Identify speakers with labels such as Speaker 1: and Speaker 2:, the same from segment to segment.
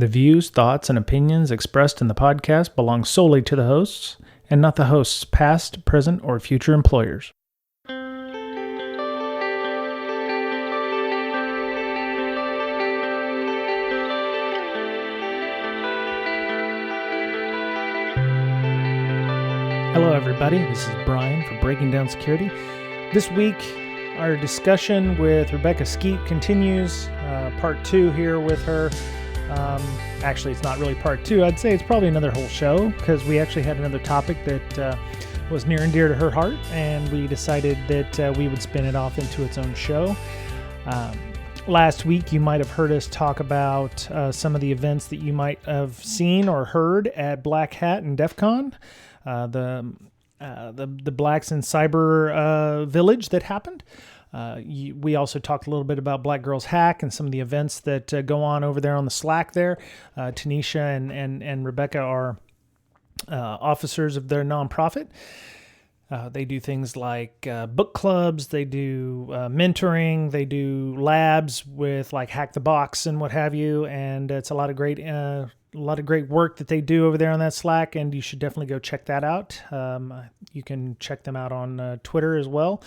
Speaker 1: The views, thoughts, and opinions expressed in the podcast belong solely to the hosts and not the host's past, present, or future employers. Hello, everybody. This is Brian for Breaking Down Security. This week, our discussion with Rebekah Skeete continues. Part 2 here with her. Actually, it's not really part 2. I'd say it's probably another whole show because we actually had another topic that was near and dear to her heart, and we decided that we would spin it off into its own show. Last week, you might have heard us talk about some of the events that you might have seen or heard at Black Hat and DEF CON, the Blacks in Cyber Village that happened. We also talked a little bit about BlackGirlsHack and some of the events that go on over there on the Slack there. Tennisha and Rebekah are officers of their nonprofit. They do things like book clubs, they do mentoring, they do labs with like Hack the Box and what have you, and it's a lot of great work that they do over there on that Slack, and you should definitely go check that out. You can check them out on Twitter as well.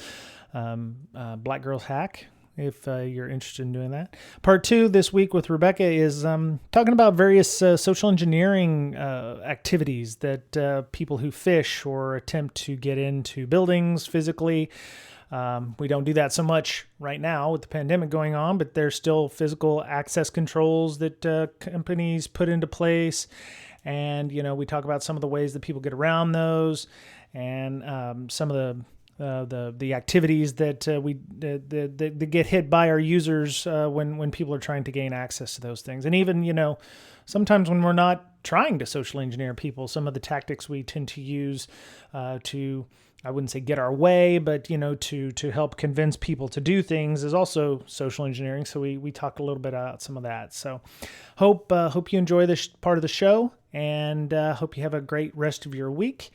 Speaker 1: BlackGirlsHack, if you're interested in doing that. Part 2 this week with Rebekah is talking about various social engineering activities that people who fish or attempt to get into buildings physically. We don't do that so much right now with the pandemic going on, but there's still physical access controls that companies put into place. And, we talk about some of the ways that people get around those and some of the activities that that get hit by our users when people are trying to gain access to those things. And even, sometimes when we're not trying to social engineer people, some of the tactics we tend to use to, I wouldn't say get our way, but, to help convince people to do things is also social engineering. So we talk a little bit about some of that. So hope you enjoy this part of the show, and hope you have a great rest of your week.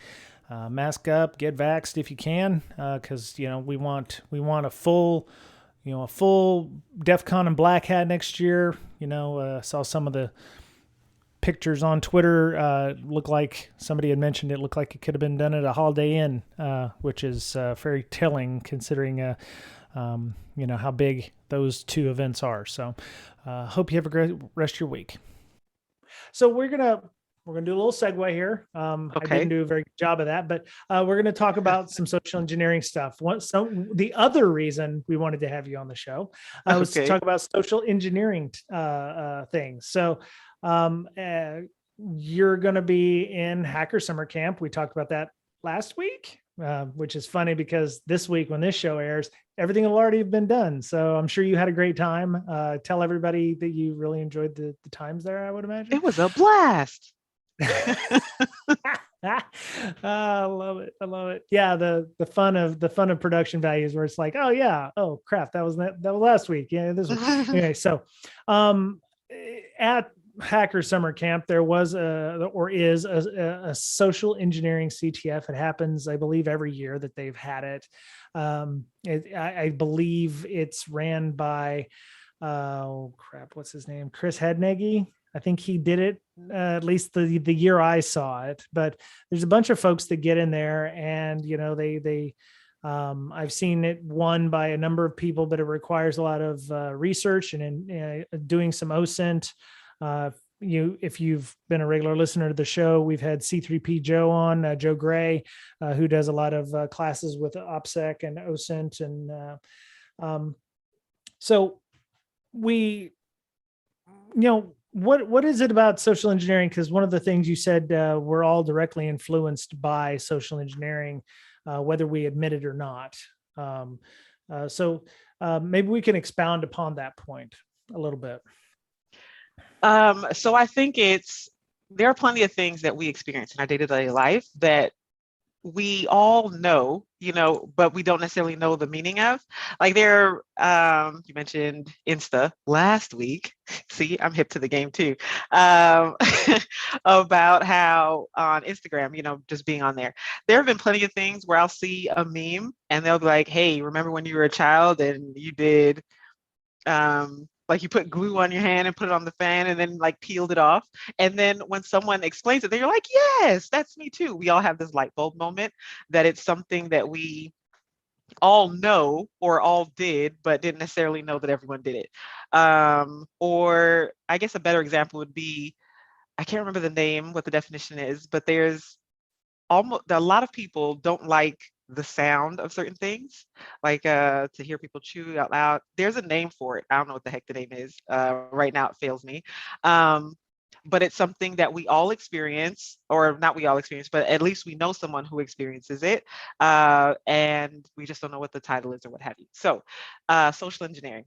Speaker 1: Mask up, get vaxxed if you can, because we want a full DEF CON and Black Hat next year. Saw some of the pictures on Twitter. Looked like somebody had mentioned it looked like it could have been done at a Holiday Inn, which is very telling considering how big those two events are. So hope you have a great rest of your week. So we're gonna do a little segue here.
Speaker 2: Okay.
Speaker 1: I didn't do a very good job of that, but we're going to talk about some social engineering stuff. The other reason we wanted to have you on the show was to talk about social engineering things. So you're going to be in Hacker Summer Camp. We talked about that last week, which is funny because this week when this show airs, everything will already have been done. So I'm sure you had a great time. Tell everybody that you really enjoyed the times there, I would imagine.
Speaker 2: It was a blast.
Speaker 1: I love it. Yeah, the fun of production values where it's like, oh yeah, oh crap, that was last week. Yeah, this was anyway. So at Hacker Summer Camp there was is a social engineering CTF. It happens, I believe, every year that they've had it. I believe it's ran by what's his name, Chris Hednegi. I think he did it at least the year I saw it, but there's a bunch of folks that get in there and, I've seen it won by a number of people, but it requires a lot of research and doing some OSINT. If you've been a regular listener to the show, we've had C3P Joe on, Joe Gray, who does a lot of classes with OPSEC and OSINT. And so we, what is it about social engineering? Because one of the things you said, we're all directly influenced by social engineering, whether we admit it or not. So maybe we can expound upon that point a little bit.
Speaker 2: So I think there are plenty of things that we experience in our day-to-day life that we all know, but we don't necessarily know the meaning of. Like you mentioned Insta last week. See, I'm hip to the game too. About how on Instagram, just being on there have been plenty of things where I'll see a meme and they'll be like, hey, remember when you were a child and you did like you put glue on your hand and put it on the fan and then like peeled it off. And then when someone explains it, they're like, yes, that's me too. We all have this light bulb moment that it's something that we all know or all did, but didn't necessarily know that everyone did it. Or I guess a better example would be, I can't remember the name, what the definition is, but there's almost a lot of people don't like the sound of certain things, like to hear people chew out loud. There's a name for it. I don't know what the heck the name is. Right now it fails me. Um, but it's something that we all experience, or not we all experience, but at least we know someone who experiences it. And we just don't know what the title is or what have you. So social engineering.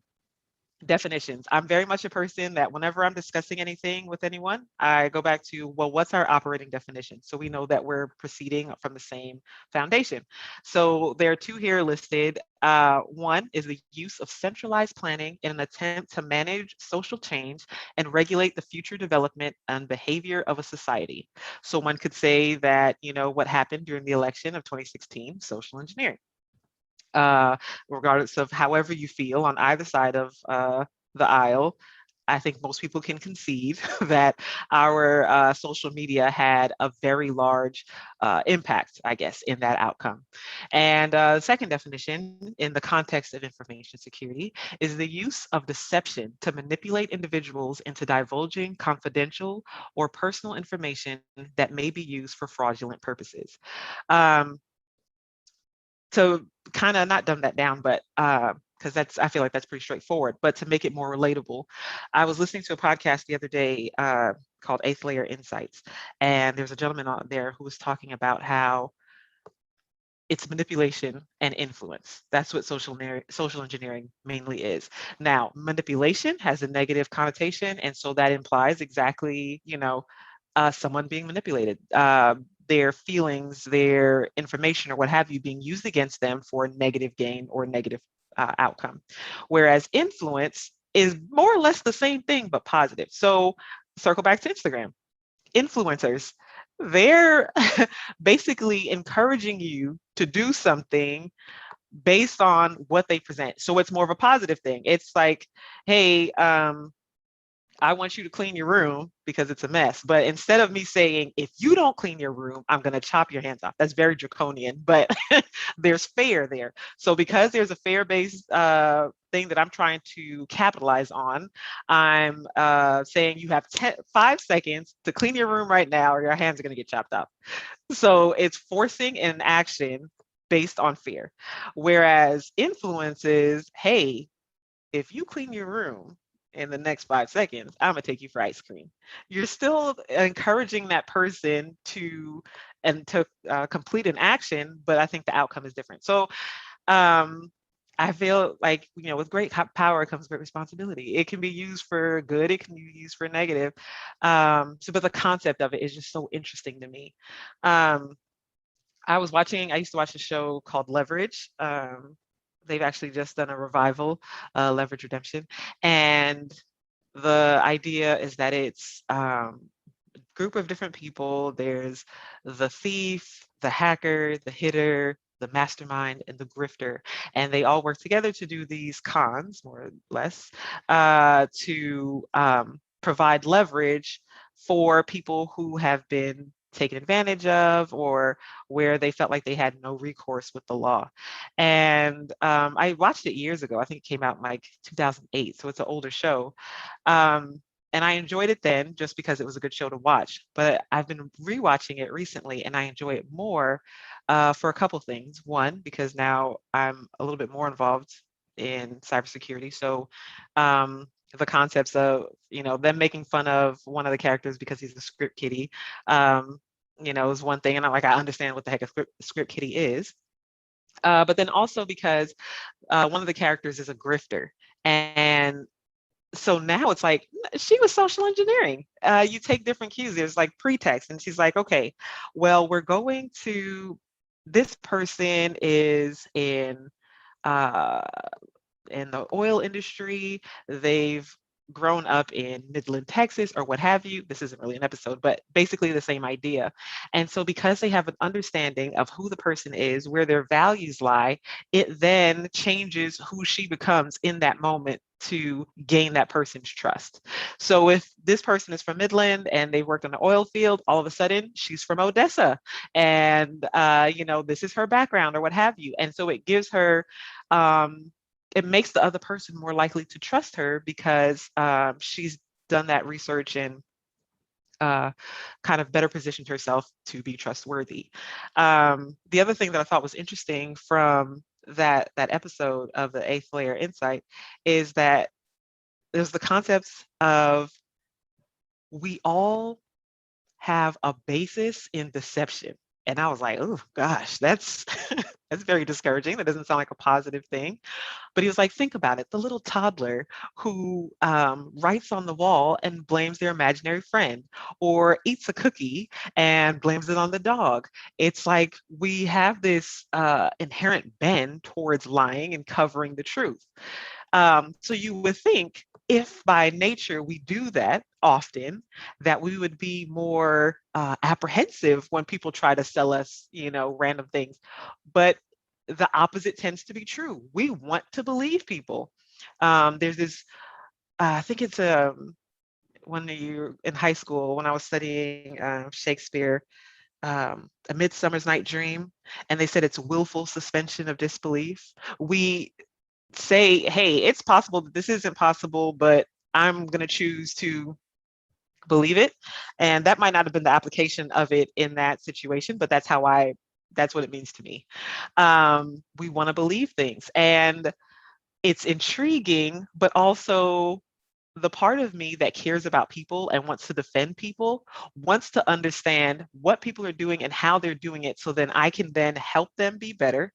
Speaker 2: Definitions. I'm very much a person that whenever I'm discussing anything with anyone, I go back to, well, what's our operating definition? So we know that we're proceeding from the same foundation. So there are two here listed. One is the use of centralized planning in an attempt to manage social change and regulate the future development and behavior of a society. So one could say that, what happened during the election of 2016, social engineering. Regardless of however you feel on either side of the aisle. I think most people can concede that our social media had a very large impact, I guess, in that outcome. And second definition, in the context of information security, is the use of deception to manipulate individuals into divulging confidential or personal information that may be used for fraudulent purposes. Um, to kind of not dumb that down, but because I feel like that's pretty straightforward, but to make it more relatable, I was listening to a podcast the other day called Eighth Layer Insights, and there's a gentleman on there who was talking about how it's manipulation and influence. That's what social engineering mainly is. Now, manipulation has a negative connotation, and so that implies exactly, someone being manipulated. Their feelings, their information, or what have you, being used against them for a negative gain or negative outcome. Whereas influence is more or less the same thing, but positive. So circle back to Instagram. Influencers, they're basically encouraging you to do something based on what they present. So it's more of a positive thing. It's like, hey, I want you to clean your room because it's a mess. But instead of me saying, if you don't clean your room, I'm going to chop your hands off. That's very draconian, but there's fair there. So because there's a fair-based thing that I'm trying to capitalize on, I'm saying you have 5 seconds to clean your room right now or your hands are going to get chopped off. So it's forcing an action based on fear. Whereas influence is, hey, if you clean your room in the next 5 seconds, I'm gonna take you for ice cream. You're still encouraging that person to complete an action, but I think the outcome is different. So I feel like, with great power comes great responsibility. It can be used for good, it can be used for negative. But the concept of it is just so interesting to me. I used to watch a show called Leverage. They've actually just done a revival, Leverage Redemption. And the idea is that it's group of different people. There's the thief, the hacker, the hitter, the mastermind, and the grifter. And they all work together to do these cons, more or less, to provide leverage for people who have been taken advantage of or where they felt like they had no recourse with the law. And I watched it years ago. I think it came out in like 2008. So it's an older show. And I enjoyed it then just because it was a good show to watch. But I've been rewatching it recently and I enjoy it more for a couple things. One, because now I'm a little bit more involved in cybersecurity. So the concepts of, them making fun of one of the characters because he's a script kiddie, is one thing. And I understand what the heck a script kiddie is. But then also because one of the characters is a grifter. And so now it's like, she was social engineering. You take different cues. There's like pretext. And she's like, okay, well, this person is in the oil industry. They've grown up in Midland, Texas, or what have you. This isn't really an episode, but basically the same idea. And so because they have an understanding of who the person is, where their values lie, it then changes who she becomes in that moment to gain that person's trust. So if this person is from Midland and they worked on the oil field, all of a sudden she's from Odessa, and this is her background or what have you. And so it gives her, it makes the other person more likely to trust her because she's done that research and kind of better positioned herself to be trustworthy. The other thing that I thought was interesting from that episode of the Eighth Layer Insight is that there's the concepts of we all have a basis in deception. And I was like, oh gosh, that's that's very discouraging. That doesn't sound like a positive thing. But he was like, think about it. The little toddler who writes on the wall and blames their imaginary friend, or eats a cookie and blames it on the dog. It's like we have this inherent bend towards lying and covering the truth. So you would think if by nature we do that often, that we would be more apprehensive when people try to sell us, random things. But the opposite tends to be true. We want to believe people. There's this, I think it's when you're in high school, when I was studying Shakespeare, A Midsummer's Night Dream, and they said it's willful suspension of disbelief. We say, hey, it's possible that this isn't possible, but I'm going to choose to believe it. And that might not have been the application of it in that situation, but that's what it means to me. We want to believe things, and it's intriguing, but also the part of me that cares about people and wants to defend people wants to understand what people are doing and how they're doing it, so then I can then help them be better,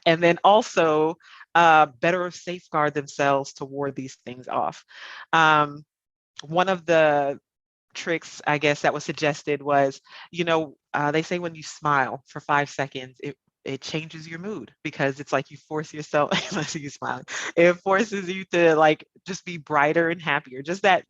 Speaker 2: and then also better safeguard themselves to ward these things off. One of the tricks, I guess, that was suggested was, they say when you smile for 5 seconds, it changes your mood, because it's like you force yourself, unless you smiling, it forces you to like just be brighter and happier. Just that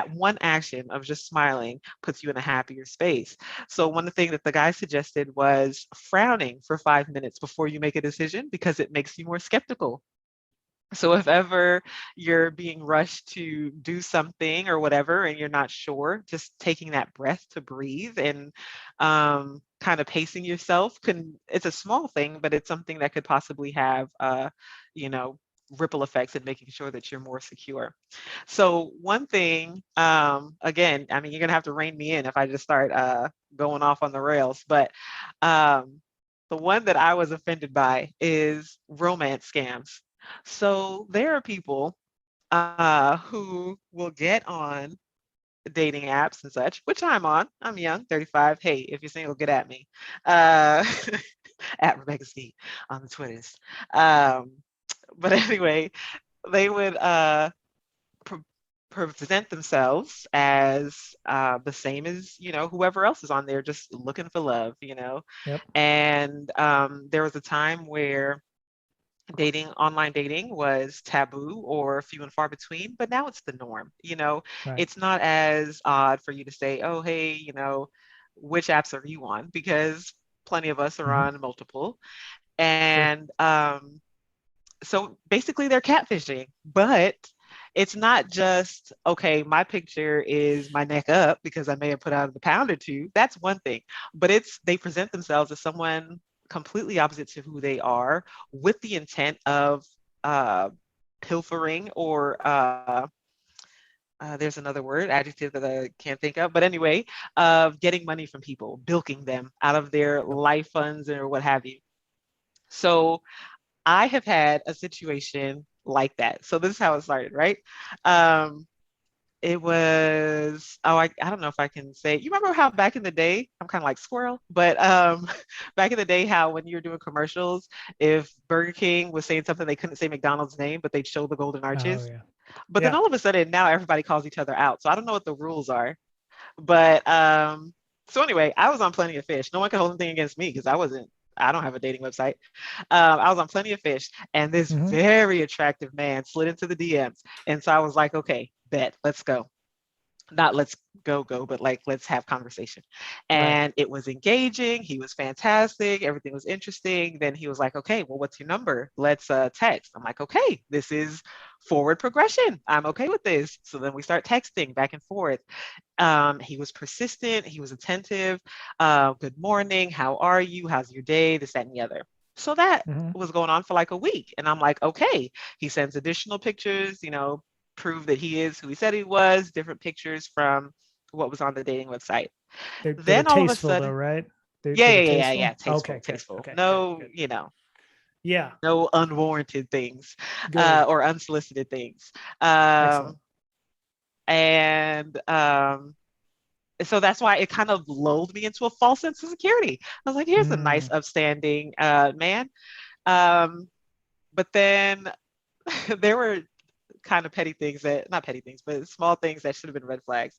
Speaker 2: one action of just smiling puts you in a happier space. So one of the things that the guy suggested was frowning for 5 minutes before you make a decision, because it makes you more skeptical. So if ever you're being rushed to do something or whatever, and you're not sure, just taking that breath to breathe and kind of pacing yourself it's a small thing, but it's something that could possibly have, ripple effects in making sure that you're more secure. So one thing, again, I mean, you're gonna have to rein me in if I just start going off on the rails, but the one that I was offended by is romance scams. So there are people who will get on dating apps and such, which I'm on. I'm young, 35. Hey, if you're single, get at me. Uh, at Rebekah Skeete on the Twitters. But anyway, they would pre- present themselves as the same as, whoever else is on there, just looking for love.
Speaker 1: Yep.
Speaker 2: And there was a time where online dating was taboo or few and far between, but now it's the norm.
Speaker 1: Right.
Speaker 2: It's not as odd for you to say, oh, hey, which apps are you on? Because plenty of us are
Speaker 1: Mm-hmm.
Speaker 2: on multiple.
Speaker 1: Sure.
Speaker 2: And so basically they're catfishing, but it's not just, okay, my picture is my neck up because I may have put out a pound or two. That's one thing, but they present themselves as someone completely opposite to who they are, with the intent of pilfering, or there's another word, adjective that I can't think of, but anyway, of getting money from people, bilking them out of their
Speaker 1: Yep.
Speaker 2: life funds or what have you. So I have had a situation like that. So this is how it started, right? Um, it was, I don't know if I can say, you remember how back in the day, I'm kind of like squirrel, but back in the day, how when you were doing commercials, if Burger King was saying something, they couldn't say McDonald's name, but they'd show the golden
Speaker 1: Oh
Speaker 2: arches.
Speaker 1: yeah.
Speaker 2: But then
Speaker 1: Yeah.
Speaker 2: all of a sudden, now everybody calls each other out. So I don't know what the rules are. But so anyway, I was on Plenty of Fish. No one can hold anything against me because I don't have a dating website. I was on Plenty of Fish, and this
Speaker 1: Mm-hmm.
Speaker 2: very attractive man slid into the DMs. And so I was like, okay, bet, let's go. not let's go, but like, let's have conversation.
Speaker 1: Right.
Speaker 2: And it was engaging. He was fantastic. Everything was interesting. Then he was like, okay, well, what's your number? Let's text. I'm like, okay, this is forward progression. I'm okay with this. So then we start texting back and forth. He was persistent. He was attentive. Good morning. How are you? How's your day? This, that, and the other. So that
Speaker 1: Mm-hmm.
Speaker 2: was going on for like a week. And I'm like, okay, he sends additional pictures, prove that he is who he said he was, different pictures from what was on the dating website.
Speaker 1: They were
Speaker 2: Then all of a
Speaker 1: tasteful though,
Speaker 2: sudden,
Speaker 1: right?
Speaker 2: yeah,
Speaker 1: They
Speaker 2: yeah,
Speaker 1: were
Speaker 2: yeah, yeah,
Speaker 1: tasteful.
Speaker 2: yeah, tasteful,
Speaker 1: Okay, good.
Speaker 2: tasteful.
Speaker 1: Okay, good,
Speaker 2: No,
Speaker 1: good. Yeah,
Speaker 2: no unwarranted things,
Speaker 1: good.
Speaker 2: or unsolicited things.
Speaker 1: Excellent.
Speaker 2: Um, and so that's why it kind of lulled me into a false sense of security. I was like, here's a nice,
Speaker 1: Mm,
Speaker 2: upstanding man. Um, but then there were kind of petty things that, not petty things, but small things that should have been red flags.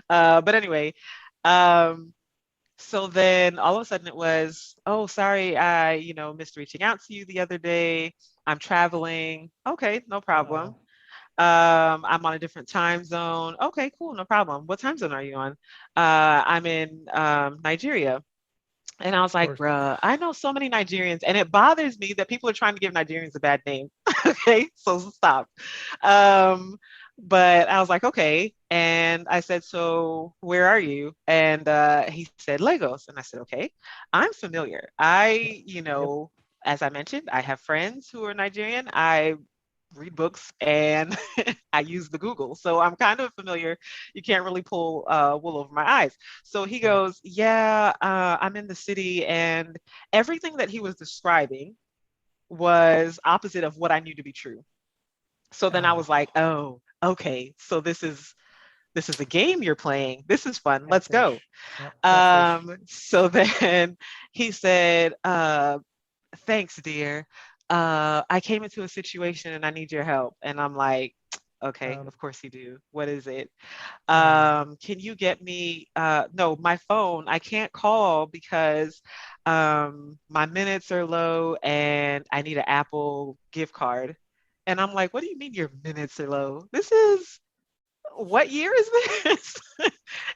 Speaker 2: But anyway, um, so then all of a sudden it was, oh, sorry, I, missed reaching out to you the other day. I'm traveling. Okay, no problem.
Speaker 1: uh-oh.
Speaker 2: I'm on a different time zone. Okay, cool, no problem. What time zone are you on? I'm in Nigeria. And I was
Speaker 1: Of
Speaker 2: like,
Speaker 1: course.
Speaker 2: bruh, I know so many Nigerians, and it bothers me that people are trying to give Nigerians a bad name. Okay, so stop. Um, but I was like, okay. And I said, so where are you? And he said, Lagos. And I said, okay, I'm familiar.
Speaker 1: Yep. Yep.
Speaker 2: As I mentioned, I have friends who are Nigerian. I read books and I use the Google. So I'm kind of familiar. You can't really pull wool over my eyes. So he
Speaker 1: Right.
Speaker 2: goes, yeah, I'm in the city. And everything that he was describing was opposite of what I knew to be true. So then I was like,
Speaker 1: Oh,
Speaker 2: oh, okay. So this is a game you're playing. This is fun. Let's go.
Speaker 1: catfish. Yep. Catfish.
Speaker 2: So then he said, thanks, dear. I came into a situation and I need your help. And I'm like, okay,
Speaker 1: Um,
Speaker 2: of course you do. What is it?
Speaker 1: oh,
Speaker 2: Can you get me, no, my phone, I can't call because my minutes are low and I need an Apple gift card. And I'm like, what do you mean your minutes are low? What year is this?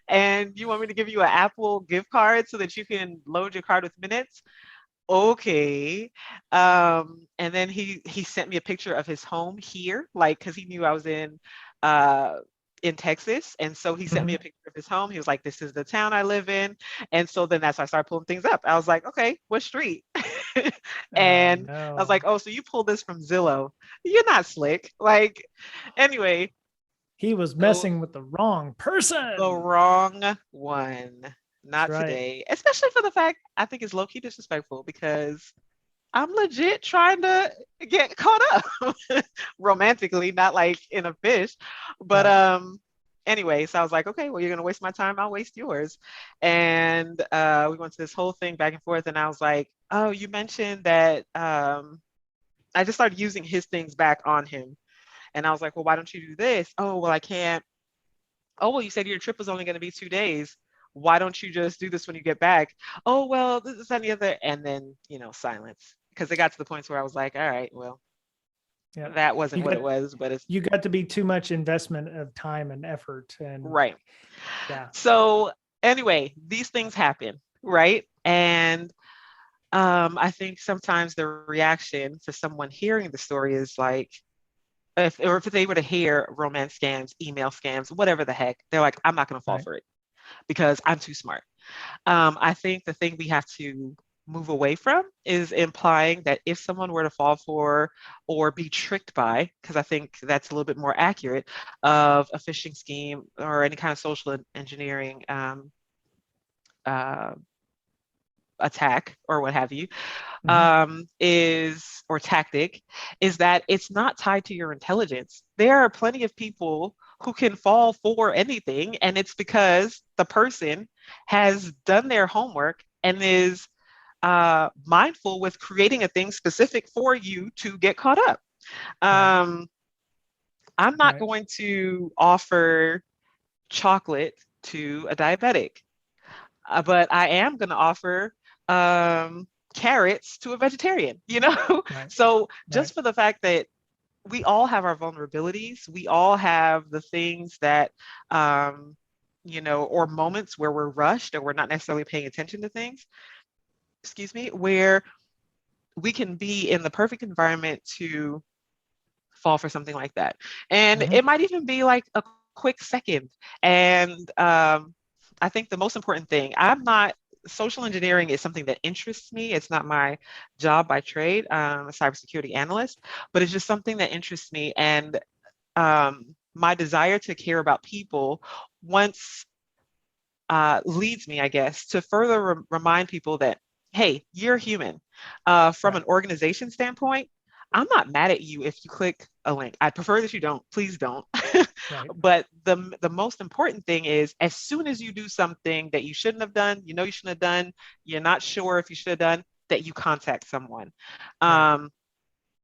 Speaker 2: And you want me to give you an Apple gift card so that you can load your card with minutes? Okay. And then he sent me a picture of his home here, like, because he knew I was uh in Texas. And so he sent me
Speaker 1: mhm.
Speaker 2: a picture of his home. He was like, this is the town I live in. And so then that's why I started pulling things up. I was like, okay, what street?
Speaker 1: Oh
Speaker 2: And I was like,
Speaker 1: no.
Speaker 2: oh, so you pulled this from Zillow. You're not slick. Like, anyway,
Speaker 1: He was
Speaker 2: those
Speaker 1: messing with the wrong
Speaker 2: the
Speaker 1: person.
Speaker 2: wrong one.
Speaker 1: That's
Speaker 2: Not
Speaker 1: right.
Speaker 2: today. Especially for the fact I think it's low-key disrespectful because I'm legit trying to get caught up romantically, not like in a fish. But
Speaker 1: Right.
Speaker 2: anyway, so I was like, okay, well, you're gonna waste my time, I'll waste yours. And we went to this whole thing back and forth, and I was like, oh, you mentioned that I just started using his things back on him. And I was like, well, why don't you do this? Oh, well, I can't. Oh, well, you said your trip was only going to be 2 days. Why don't you just do this when you get back? Oh, well, this is any other. And then, silence. Because it got to the point where I was like, all right, well,
Speaker 1: Yep.
Speaker 2: that wasn't
Speaker 1: You
Speaker 2: what
Speaker 1: got
Speaker 2: it was, but it's
Speaker 1: you got to be too much investment of time and effort. And
Speaker 2: right.
Speaker 1: yeah.
Speaker 2: So, anyway, these things happen, right? And I think sometimes the reaction for someone hearing the story is like, if they were to hear romance scams, email scams, whatever the heck, they're like, I'm not going to fall
Speaker 1: Right.
Speaker 2: for it because I'm too smart. I think the thing we have to move away from is implying that if someone were to fall for or be tricked by, because I think that's a little bit more accurate, of a phishing scheme or any kind of social engineering uh, attack or what have you,
Speaker 1: Hmm.
Speaker 2: is or tactic, is that it's not tied to your intelligence. There are plenty of people who can fall for anything, and it's because the person has done their homework and is mindful with creating a thing specific for you to get caught up.
Speaker 1: Right.
Speaker 2: Um, I'm not
Speaker 1: Right.
Speaker 2: going to offer chocolate to a diabetic, but I am going to offer carrots to a vegetarian,
Speaker 1: Right.
Speaker 2: So
Speaker 1: Right.
Speaker 2: just for the fact that we all have our vulnerabilities, we all have the things that or moments where we're rushed or we're not necessarily paying attention to things, where we can be in the perfect environment to fall for something like that. And
Speaker 1: Mm-hmm.
Speaker 2: it might even be like a quick second. And I think the most important thing, social engineering is something that interests me. It's not my job by trade. I'm a cybersecurity analyst, but it's just something that interests me. And my desire to care about people once leads me, I guess, to further remind people that, hey, you're human. From
Speaker 1: Right.
Speaker 2: an organization standpoint, I'm not mad at you if you click a link. I prefer that you don't. Please don't.
Speaker 1: Right.
Speaker 2: But the most important thing is, as soon as you do something that you shouldn't have done, you shouldn't have done, you're not sure if you should have done, that you contact someone.
Speaker 1: Right.
Speaker 2: Um,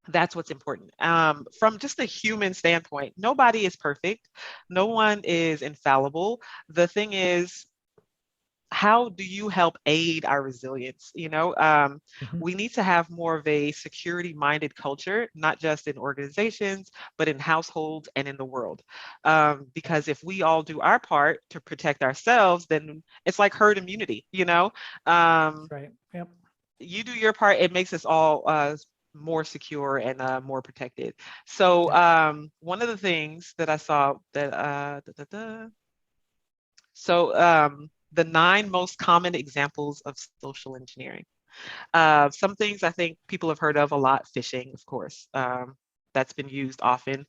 Speaker 2: that's what's important. From just a human standpoint, nobody is perfect. No one is infallible. The thing is, how do you help aid our resilience?
Speaker 1: Mm-hmm.
Speaker 2: We need to have more of a security minded culture, not just in organizations, but in households and in the world.
Speaker 1: Right.
Speaker 2: Because if we all do our part to protect ourselves, then it's like herd immunity. Um,
Speaker 1: Right. Yep.
Speaker 2: you do your part, it makes us all more secure and more protected. So
Speaker 1: Yep.
Speaker 2: one of the things that I saw that the 9 most common examples of social engineering. Some things I think people have heard of a lot: phishing, of course. That's been used often.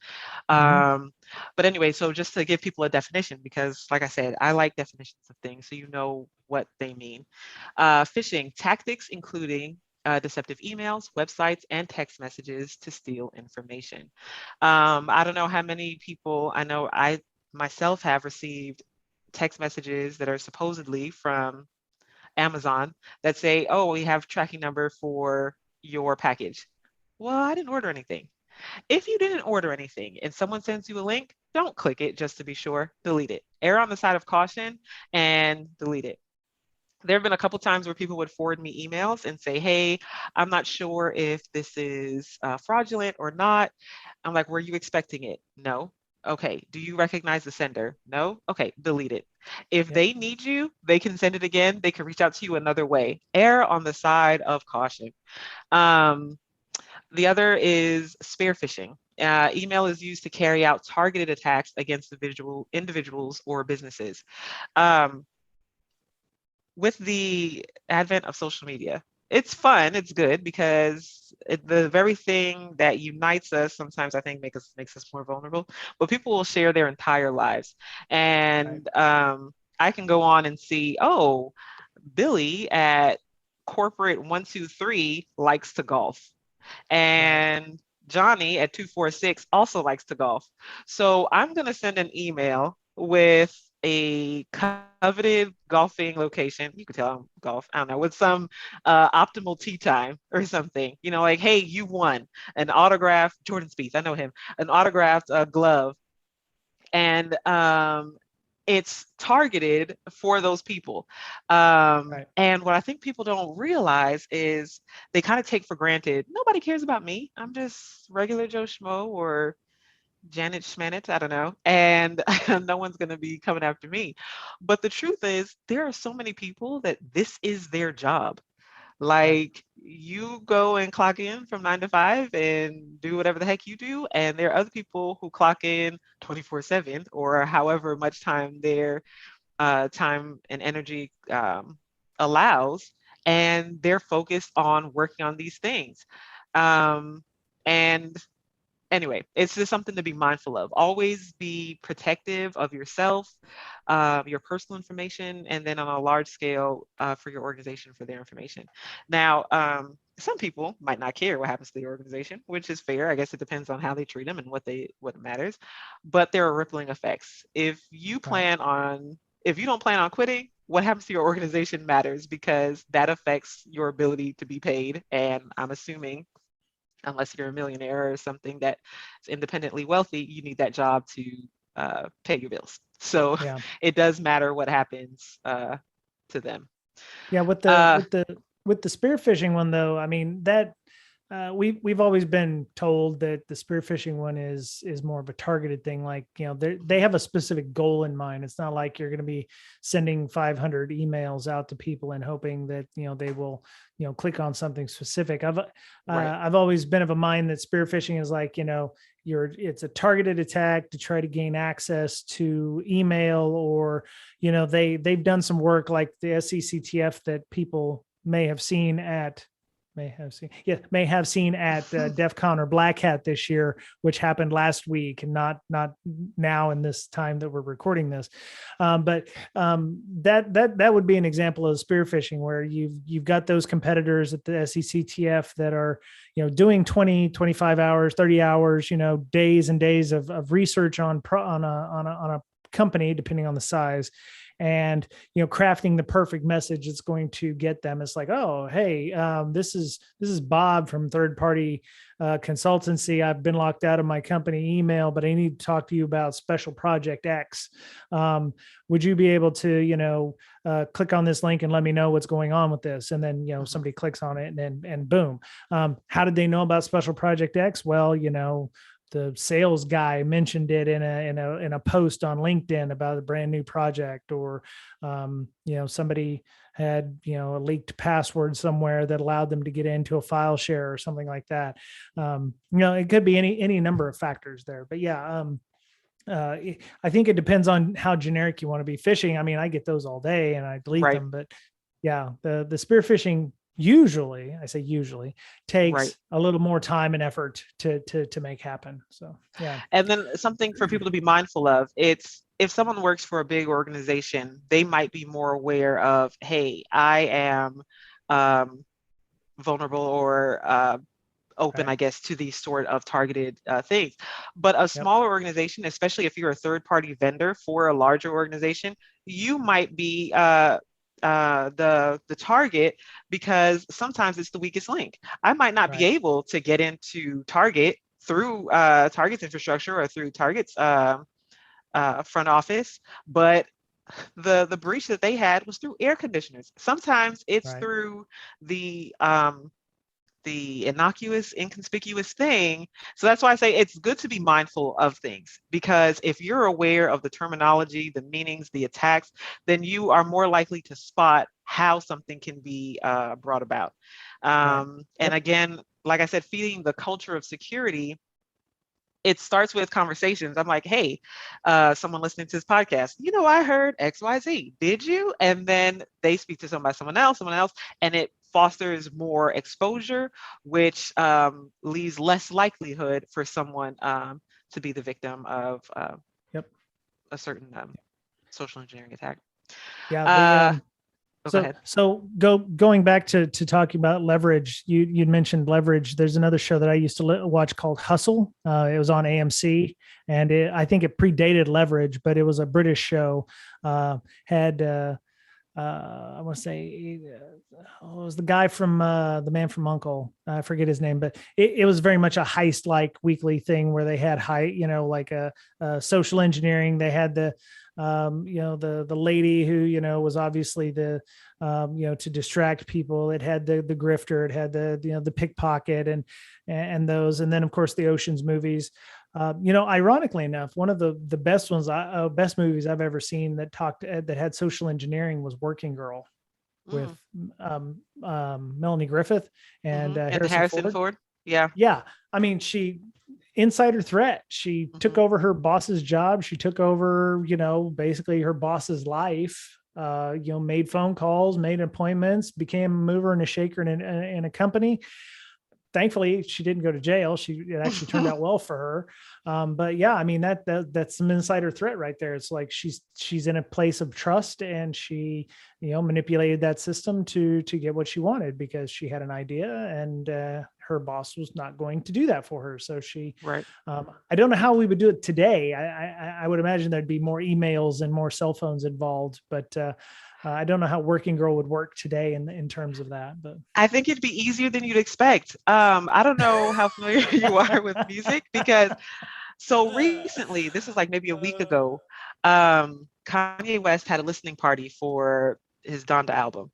Speaker 1: Mm-hmm.
Speaker 2: Um, but anyway, so just to give people a definition, because like I said, I like definitions of things so you know what they mean. Phishing tactics, including deceptive emails, websites, and text messages to steal information. I don't know how many people, I know I myself have received text messages that are supposedly from Amazon that say, oh, we have tracking number for your package. Well, I didn't order anything. If you didn't order anything and someone sends you a link, don't click it just to be sure. Delete it. Err on the side of caution and delete it. There have been a couple times where people would forward me emails and say, hey, I'm not sure if this is fraudulent or not. I'm like, were you expecting it? No. Okay. Do you recognize the sender? No. Okay. Delete it. If
Speaker 1: Yep.
Speaker 2: they need you, they can send it again. They can reach out to you another way. Err on the side of caution. Um, the other is spear phishing. Email is used to carry out targeted attacks against individuals or businesses. Um, with the advent of social media, it's fun, it's good because the very thing that unites us sometimes I think makes us more vulnerable. But people will share their entire lives,
Speaker 1: Right.
Speaker 2: and I can go on and see, oh, Billy at corporate 123 likes to golf,
Speaker 1: Right.
Speaker 2: and Johnny at 246 also likes to golf. So I'm going to send an email with a coveted golfing location. You could tell I'm golf, I don't know, with some optimal tee time or something. Like, hey, you won an autographed Jordan Spieth. I know him, an autographed glove. And it's targeted for those people.
Speaker 1: Right.
Speaker 2: And what I think people don't realize is they kind of take for granted, nobody cares about me. I'm just regular Joe Schmo or Janet Schmanet, I don't know. And no one's going to be coming after me. But the truth is, there are so many people that this is their job.
Speaker 1: Right.
Speaker 2: Like, you go and clock in from 9 to 5 and do whatever the heck you do. And there are other people who clock in 24/7 or however much time their time and energy allows. And they're focused on working on these things. And anyway, it's just something to be mindful of. Always be protective of yourself, your personal information, and then on a large scale for your organization for their information. Now, some people might not care what happens to the organization, which is fair. I guess it depends on how they treat them and what matters. But there are rippling effects.
Speaker 1: Right.
Speaker 2: If you don't plan on quitting, what happens to your organization matters because that affects your ability to be paid. And I'm assuming, unless you're a millionaire or something that's independently wealthy, you need that job to pay your bills. So
Speaker 1: Yeah.
Speaker 2: it does matter what happens to them.
Speaker 1: Yeah. With the
Speaker 2: Uh,
Speaker 1: with the with the spearfishing one though, I mean that we've always been told that the spear phishing one is more of a targeted thing. Like, they have a specific goal in mind. It's not like you're going to be sending 500 emails out to people and hoping that, they will, click on something specific. I've always been of a mind that spear phishing is like, it's a targeted attack to try to gain access to email, or, they've done some work like the SCCTF that people may have seen at DEF CON or Black Hat this year, which happened last week, and not now in this time that we're recording this. But that would be an example of spear phishing, where you've got those competitors at the SECTF that are, doing 20, 25 hours, 30 hours, days and days of research on a company, depending on the size, and crafting the perfect message that's going to get them. It's like, oh, hey, this is Bob from third party consultancy. I've been locked out of my company email, but I need to talk to you about special project X. Would you be able to click on this link and let me know what's going on with this? And then somebody clicks on it, and boom. How did they know about special project X? Well, the sales guy mentioned it in a post on LinkedIn about a brand new project, or somebody had a leaked password somewhere that allowed them to get into a file share or something like that. It could be any number of factors there, but I think it depends on how generic you want to be phishing. I mean, I get those all day and I delete them, but the spear phishing usually takes a little more time and effort to make happen. So, yeah.
Speaker 2: And then something for people to be mindful of, it's if someone works for a big organization, they might be more aware of, hey, I am vulnerable or open, I guess, to these sort of targeted things. But a smaller organization, especially if you're a third-party vendor for a larger organization, you might be the target, because sometimes it's the weakest link. I might not be able to get into Target through Target's infrastructure or through Target's front office, but the breach that they had was through air conditioners. Sometimes it's through the innocuous, inconspicuous thing. So that's why I say it's good to be mindful of things, because if you're aware of the terminology, the meanings, the attacks, then you are more likely to spot how something can be brought about. And again, like I said, feeding the culture of security, it starts with conversations. I'm like, hey, someone listening to this podcast, I heard XYZ. Did you? And then they speak to someone else, and it fosters more exposure, which leaves less likelihood for someone to be the victim of a certain social engineering attack.
Speaker 1: Going back to talking about leverage, you'd mentioned leverage. There's another show that I used to watch called Hustle. It was on AMC, and I think it predated Leverage, but it was a British show. I want to say it was the guy from the Man from U.N.C.L.E. I forget his name, but it was very much a heist like weekly thing where they had like a social engineering. They had the lady who was obviously the to distract people. It had the grifter. It had the pickpocket and those, and then of course the Ocean's movies. Ironically enough, one of the best best movies I've ever seen that had social engineering was Working Girl with Melanie Griffith and Harrison Ford. Yeah. I mean, insider threat. She took over her boss's job. She took over, basically her boss's life. Made phone calls, made appointments, became a mover and a shaker in a company. Thankfully, she didn't go to jail. It actually turned out well for her. But yeah, I mean, that's some insider threat right there. It's like she's in a place of trust, and she, manipulated that system to get what she wanted because she had an idea, and her boss was not going to do that for her. So I don't know how we would do it today. I would imagine there'd be more emails and more cell phones involved, but I don't know how Working Girl would work today in terms of that, but
Speaker 2: I think it'd be easier than you'd expect. I don't know how familiar you are with music, because so recently, this is like maybe a week ago, Kanye West had a listening party for his Donda album,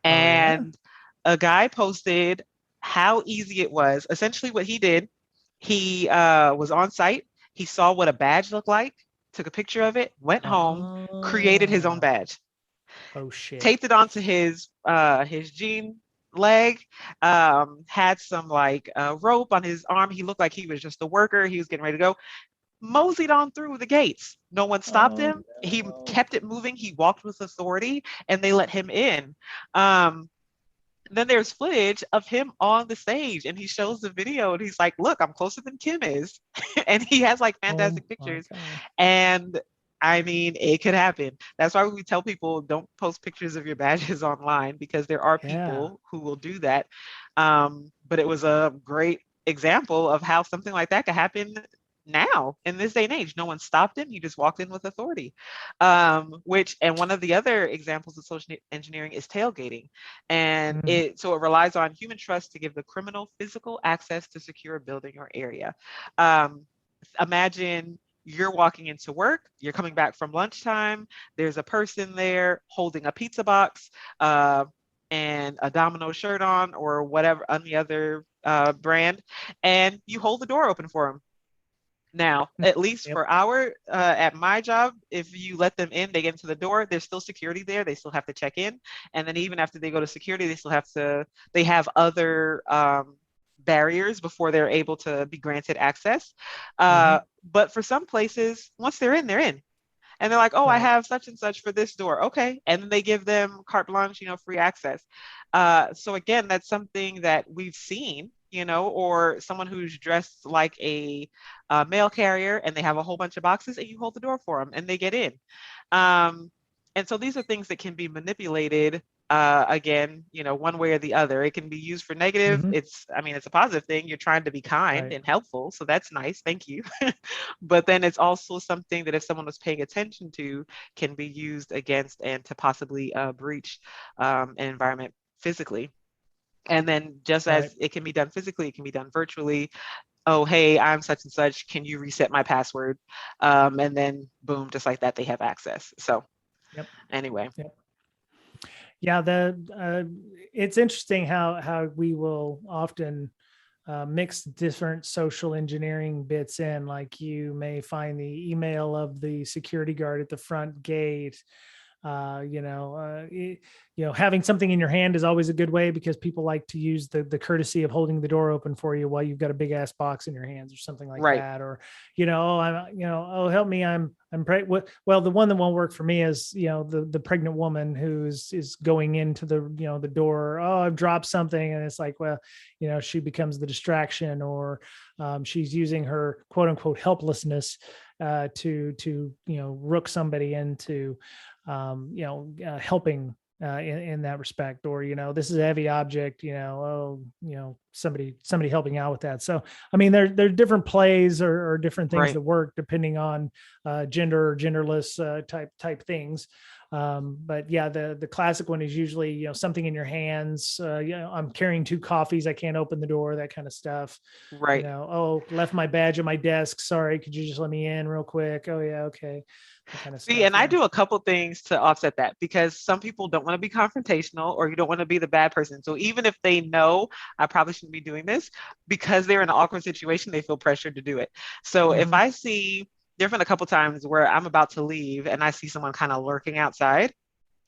Speaker 2: and a guy posted how easy it was. Essentially what he did, he was on site. He saw what a badge looked like, took a picture of it, went home, created his own
Speaker 1: Oh,
Speaker 2: badge,
Speaker 1: oh shit.
Speaker 2: taped it onto his jean leg, had some like rope on his arm. He looked like he was just a worker. He was getting ready to go. Moseyed on through the gates. No one stopped
Speaker 1: Oh
Speaker 2: him. He
Speaker 1: no.
Speaker 2: kept it moving. He walked with authority, and they let him in. Um, then there's footage of him on the stage, and he shows the video, and he's like, "Look, I'm closer than Kim is," and he has like
Speaker 1: Oh
Speaker 2: fantastic
Speaker 1: my
Speaker 2: pictures.
Speaker 1: God.
Speaker 2: And I mean, it could happen. That's why we tell people don't post pictures of your badges online, because there are
Speaker 1: Yeah.
Speaker 2: people who will do that. But it was a great example of how something like that could happen now in this day and age. No one stopped him. He just walked in with authority. And one of the other examples of social engineering is tailgating. And
Speaker 1: Mhm.
Speaker 2: it relies on human trust to give the criminal physical access to secure a building or area. Um, Imagine you're walking into work, you're coming back from lunchtime, there's a person there holding a pizza box, uh, and a Domino shirt on, or whatever, on the other brand, and you hold the door open for them. Now, at least
Speaker 1: Yep.
Speaker 2: for at my job, if you let them in, they get into the door, there's still security there. They still have to check in. And then even after they go to security, they have other barriers before they're able to be granted access.
Speaker 1: Hmm.
Speaker 2: But for some places, once they're in, they're in. And they're like, oh, I
Speaker 1: Right.
Speaker 2: have such and such for this door. Okay. And then they give them carte blanche, free access. So again, that's something that we've seen, or someone who's dressed like a mail carrier, and they have a whole bunch of boxes, and you hold the door for them and they get in. Um, and so these are things that can be manipulated, again, one way or the other. It can be used for negative.
Speaker 1: Hmm.
Speaker 2: I mean, it's a positive thing. You're trying to be kind
Speaker 1: Right.
Speaker 2: and helpful. So that's nice. Thank you. But then it's also something that if someone was paying attention to, can be used against and to possibly breach an environment physically. And then just
Speaker 1: Right.
Speaker 2: as it can be done physically, it can be done virtually. Oh, hey, I'm such and such. Can you reset my password? And then boom, just like that, they have access. So
Speaker 1: Yep.
Speaker 2: anyway,
Speaker 1: Yep. Yeah. It's interesting how we will often mix different social engineering bits in. Like you may find the email of the security guard at the front gate. Having something in your hand is always a good way, because people like to use the courtesy of holding the door open for you while you've got a big ass box in your hands or something like
Speaker 2: right,
Speaker 1: that. Or, oh, oh, help me. I'm pregnant. Well, the one that won't work for me is, the pregnant woman is going into the door. Oh, I've dropped something. And it's like, well, she becomes the distraction, or she's using her quote unquote helplessness to rook somebody into helping in that respect. Or this is a heavy object, somebody helping out with that. So I mean, there are different plays, or different things
Speaker 2: right,
Speaker 1: that work depending on gender or genderless type things. But yeah, the classic one is usually, something in your hands. I'm carrying 2 coffees, I can't open the door, that kind of stuff.
Speaker 2: right.
Speaker 1: Oh, left my badge at my desk, sorry, could you just let me in real quick? Oh yeah, okay, that kind of
Speaker 2: See,
Speaker 1: stuff.
Speaker 2: and I
Speaker 1: Yeah.
Speaker 2: do a couple things to offset that, because some people don't want to be confrontational, or you don't want to be the bad person. So even if they know I probably shouldn't be doing this, because they're in an awkward situation, they feel pressured to do it. So if
Speaker 1: Hmm.
Speaker 2: I see, there've been a couple times where I'm about to leave and I see someone kind of lurking outside,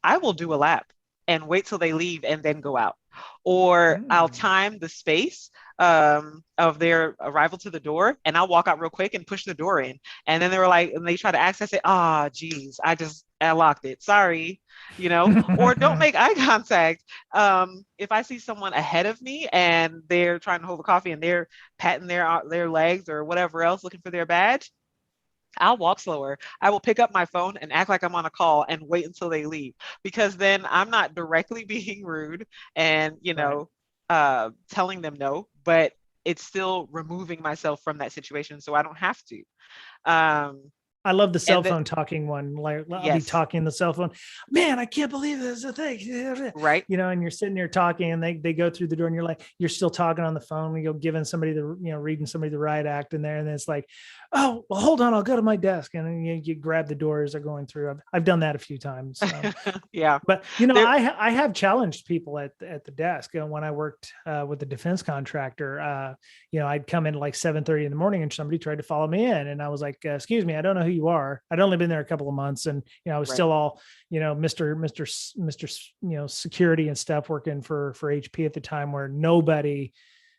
Speaker 2: I will do a lap and wait till they leave and then go out. Or I'll
Speaker 1: Mm.
Speaker 2: time the space of their arrival to the door, and I'll walk out real quick and push the door in. And then they were like, and they try to access it. Ah, oh, geez, I locked it. Sorry, or don't make eye contact. If I see someone ahead of me and they're trying to hold the coffee and they're patting their legs or whatever else, looking for their badge, I'll walk slower. I will pick up my phone and act like I'm on a call and wait until they leave, because then I'm not directly being rude and,
Speaker 1: Right.
Speaker 2: telling them no, but it's still removing myself from that situation so I don't have to. Um,
Speaker 1: I love the cell
Speaker 2: and that,
Speaker 1: phone talking one. Like I'll be
Speaker 2: yes,
Speaker 1: talking on the cell phone. Man, I can't believe this is a thing.
Speaker 2: right,
Speaker 1: And you're sitting there talking, and they go through the door, and you're still talking on the phone. You go giving somebody reading somebody the riot act in there. And then it's like, oh, well, hold on, I'll go to my desk. And then you grab the door as they're going through. I've done that a few times.
Speaker 2: Yeah.
Speaker 1: But, I have challenged people at the desk. And when I worked with the defense contractor, I'd come in like 7:30 in the morning and somebody tried to follow me in. And I was like, excuse me, I don't know who you are. I'd only been there a couple of months. And, I was still all, Mr. Security and stuff working for HP at the time, where nobody,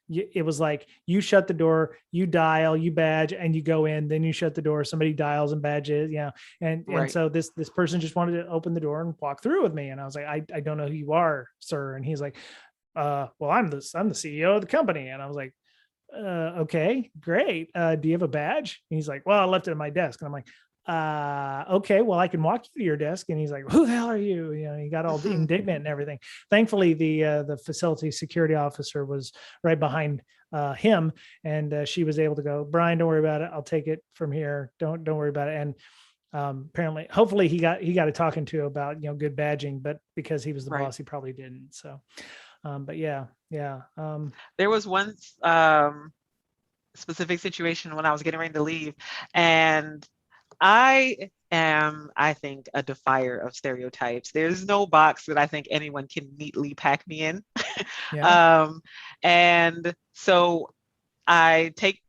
Speaker 1: it was like, you shut the door, you dial, you badge, and you go in, then you shut the door, somebody dials and badges, and so this person just wanted to open the door and walk through with me. And I was like, I don't know who you are, sir. And he's like, well, I'm the CEO of the company. And I was like, okay, great. Do you have a badge? And he's like, well, I left it at my desk. And I'm like, okay, well, I can walk you to your desk. And he's like, who the hell are you? He got all indignant and everything. Thankfully, the facility security officer was right behind him, and she was able to go, Brian, don't worry about it. I'll take it from here. Don't worry about it. And apparently, hopefully he got a talking to about, good badging, but because he was the boss, he probably didn't. So, but yeah.
Speaker 2: There was one specific situation when I was getting ready to leave, and I am, I think, a defier of stereotypes. There's no box that I think anyone can neatly pack me in. And so I take,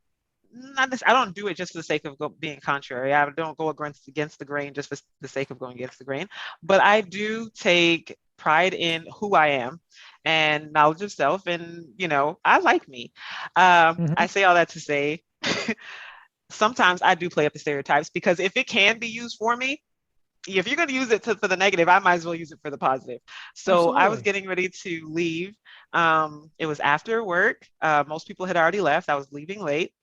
Speaker 2: I don't do it just for the sake of being contrary. I don't go against the grain just for the sake of going against the grain. But I do take pride in who I am and knowledge of self. And, I like me. I say all that to say, sometimes I do play up the stereotypes, because if it can be used for me, if you're going to use it for the negative, I might as well use it for the positive. So absolutely. I was getting ready to leave. It was after work. Most people had already left. I was leaving late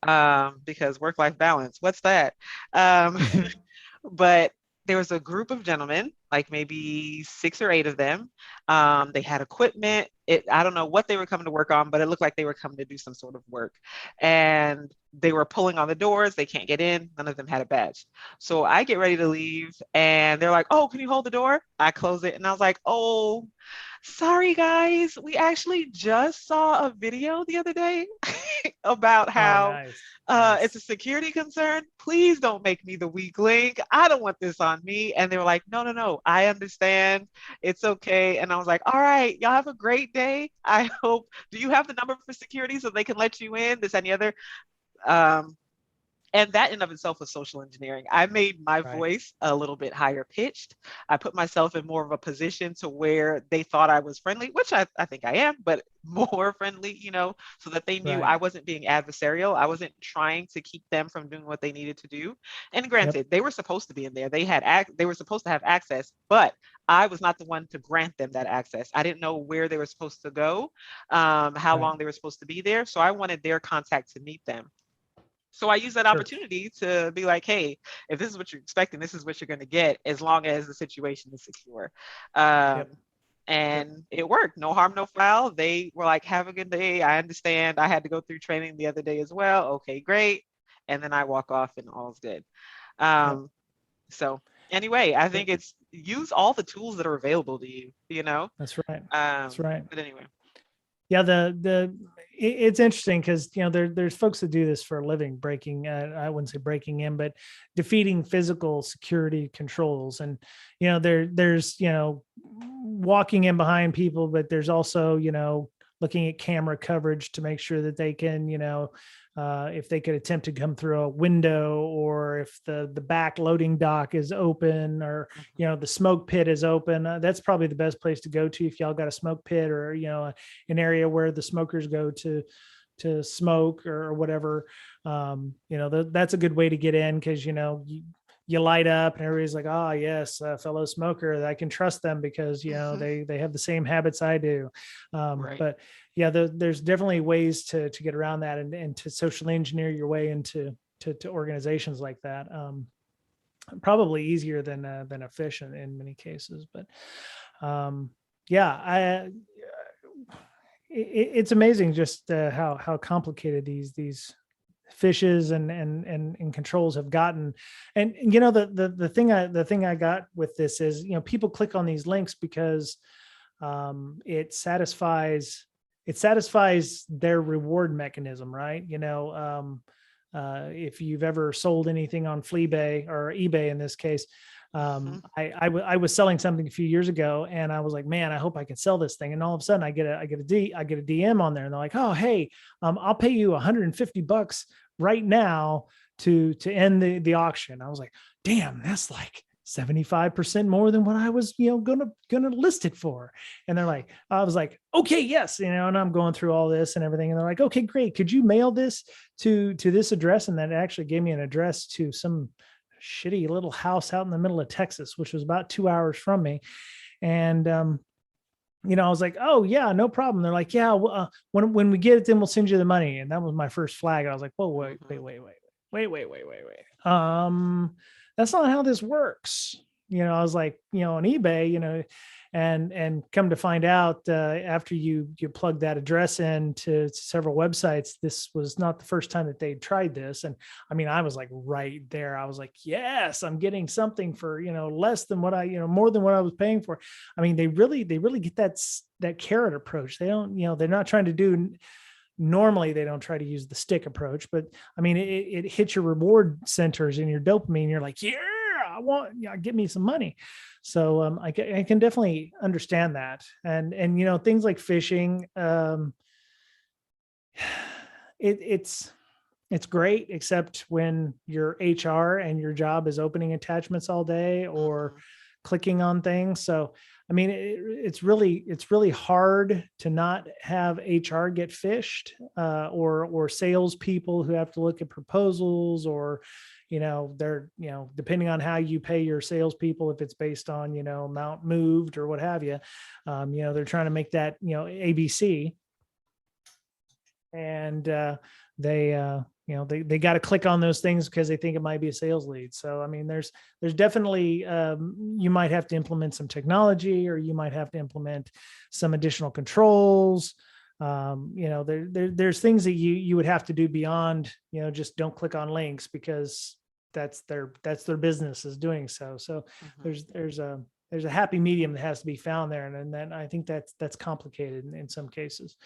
Speaker 2: because work-life balance. What's that? But there was a group of gentlemen, like maybe 6 or 8 of them. They had equipment. I don't know what they were coming to work on, but it looked like they were coming to do some sort of work. And they were pulling on the doors. They can't get in. None of them had a badge. So I get ready to leave, and they're like, oh, can you hold the door? I close it. And I was like, oh, sorry, guys. We actually just saw a video the other day about how it's a security concern. Please don't make me the weak link. I don't want this on me. And they were like, no. I understand. It's okay. And I was like, all right, y'all have a great day. I hope, do you have the number for security so they can let you in? This and the other. And that in of itself was social engineering. I made my voice a little bit higher pitched. I put myself in more of a position to where they thought I was friendly, which I think I am, but more friendly, so that they knew I wasn't being adversarial. I wasn't trying to keep them from doing what they needed to do. And granted, they were supposed to be in there. They were supposed to have access, but I was not the one to grant them that access. I didn't know where they were supposed to go, how long they were supposed to be there. So I wanted their contact to meet them. So I use that opportunity to be like, hey, if this is what you're expecting, this is what you're going to get, as long as the situation is secure. And it worked. No harm, no foul. They were like, have a good day. I understand. I had to go through training the other day as well. Okay, great. And then I walk off and all's good. So anyway, I think it's use all the tools that are available to you,
Speaker 1: That's right. That's right.
Speaker 2: But anyway.
Speaker 1: Yeah, it's interesting because there's folks that do this for a living, breaking I wouldn't say breaking in, but defeating physical security controls. And there's walking in behind people, but there's also looking at camera coverage to make sure that they can if they could attempt to come through a window, or if the back loading dock is open, or the smoke pit is open. That's probably the best place to go to if y'all got a smoke pit, or an area where the smokers go to smoke or whatever. That's a good way to get in, because you light up and everybody's like, oh yes, fellow smoker, I can trust them because they have the same habits I do. But yeah, there's definitely ways to get around that and to socially engineer your way into to organizations like that. Probably easier than efficient in many cases. But it's amazing just how complicated these fishes and controls have gotten. And the thing I got with this is people click on these links because it satisfies their reward mechanism, right? if you've ever sold anything on Fleabay or eBay in this case. I was selling something a few years ago, and I was like, man, I hope I can sell this thing. And all of a sudden I get a DM on there, and they're like, oh, hey, I'll pay you $150 right now to end the auction. I was like, damn, that's like 75% more than what I was, gonna list it for. And they're like, I was like, okay, yes, and I'm going through all this and everything. And they're like, okay, great. Could you mail this to this address? And that actually gave me an address to some shitty little house out in the middle of Texas, which was about 2 hours from me. And, I was like, oh yeah, no problem. They're like, yeah, when we get it, then we'll send you the money. And that was my first flag. I was like, whoa, wait. That's not how this works. I was like, on eBay, and come to find out, after you plug that address in to several websites, this was not the first time that they'd tried this. And I mean, I was like right there. I was like, yes, I'm getting something for, less than what more than what I was paying for. I mean, they really get that carrot approach. They don't, they're not trying to do. Normally they don't try to use the stick approach, but I mean, it hits your reward centers and your dopamine. You're like, yeah, I want, give me some money. So I can definitely understand that. And things like phishing, it's great, except when your HR and your job is opening attachments all day or clicking on things. So I mean, it's really hard to not have HR get phished, or salespeople who have to look at proposals, or, they're, depending on how you pay your salespeople, if it's based on, amount moved or what have you, they're trying to make that, ABC. And they got to click on those things because they think it might be a sales lead. So, I mean, there's definitely, you might have to implement some technology, or you might have to implement some additional controls. There's things that you would have to do beyond, just don't click on links, because that's their business is doing so. So there's a happy medium that has to be found there. And then I think that's complicated in some cases.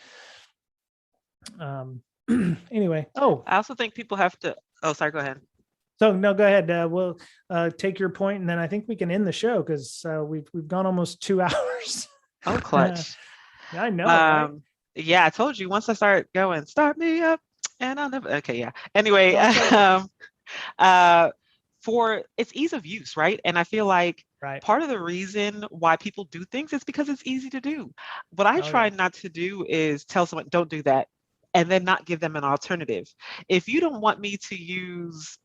Speaker 1: Anyway. Oh,
Speaker 2: I also think people have to, sorry, go ahead.
Speaker 1: So no, go ahead. We'll take your point, and then I think we can end the show, because we've gone almost 2 hours.
Speaker 2: Oh, clutch.
Speaker 1: I know. Right?
Speaker 2: Yeah, I told you, once I start going, start me up, and I'll never. Okay, yeah. Anyway, for it's ease of use, right? And I feel like part of the reason why people do things is because it's easy to do. What I try not to do is tell someone, don't do that, and then not give them an alternative. If you don't want me to use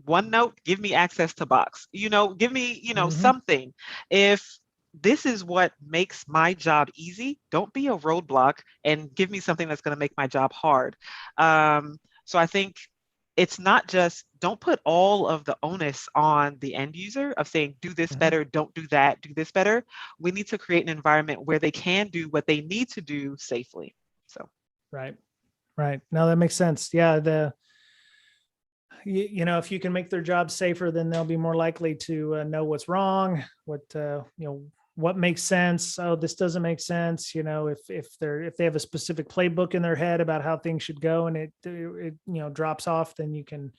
Speaker 2: OneNote, give me access to Box. Give me, something. If this is what makes my job easy, don't be a roadblock and give me something that's going to make my job hard. So I think it's not just, don't put all of the onus on the end user of saying, do this better, don't do that, do this better. We need to create an environment where they can do what they need to do safely. So.
Speaker 1: Right. No, that makes sense. Yeah. If you can make their job safer, then they'll be more likely to know what's wrong, what makes sense. Oh, this doesn't make sense. If they have a specific playbook in their head about how things should go, and it drops off, then you can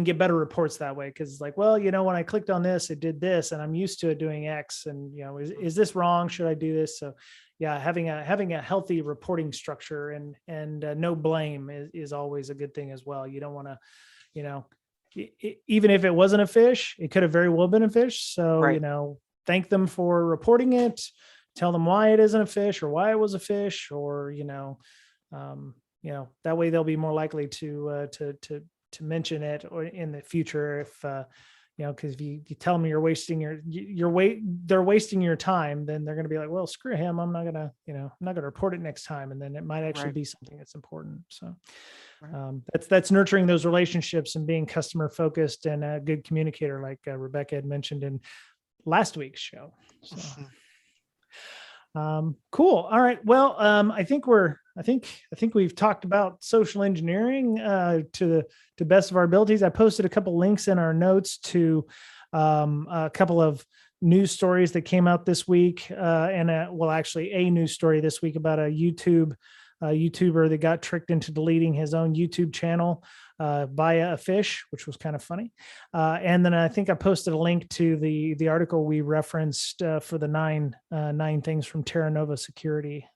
Speaker 1: get better reports that way. Cause it's like, well, when I clicked on this, it did this, and I'm used to it doing X, and is this wrong? Should I do this? So yeah, having a healthy reporting structure and no blame is always a good thing as well. You don't want to, even if it wasn't a fish, it could have very well been a fish. So, thank them for reporting it, tell them why it isn't a fish, or why it was a fish, or, that way they'll be more likely to mention it or in the future. If, because if you tell them you're wasting they're wasting your time, then they're going to be like, well, screw him. I'm not going to report it next time. And then it might actually be something that's important. So that's nurturing those relationships and being customer focused and a good communicator, like Rebekah had mentioned in last week's show. So, cool. All right. Well, I think we've talked about social engineering to the best of our abilities. I posted a couple links in our notes to a couple of news stories that came out this week, and actually a news story this week about a YouTube YouTuber that got tricked into deleting his own YouTube channel via a fish, which was kind of funny. And then I think I posted a link to the article we referenced for the nine things from Terra Nova Security,